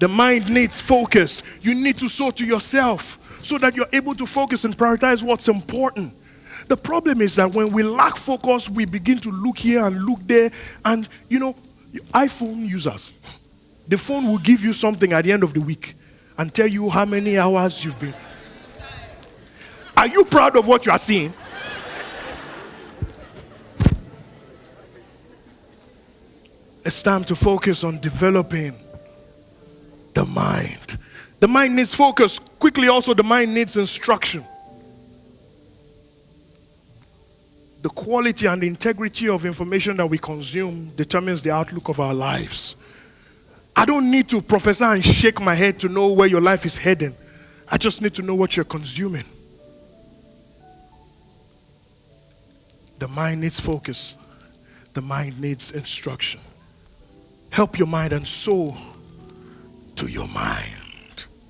The mind needs focus. You need to sow to yourself so that you're able to focus and prioritize what's important. The problem is that when we lack focus, we begin to look here and look there. And, iPhone users, the phone will give you something at the end of the week and tell you how many hours you've been. Are you proud of what you are seeing? It's time to focus on developing the mind. The mind needs focus. Quickly also, the mind needs instruction. The quality and the integrity of information that we consume determines the outlook of our lives. I don't need to prophesy and shake my head to know where your life is heading. I just need to know what you're consuming. The mind needs focus. The mind needs instruction. Help your mind and sow to your mind.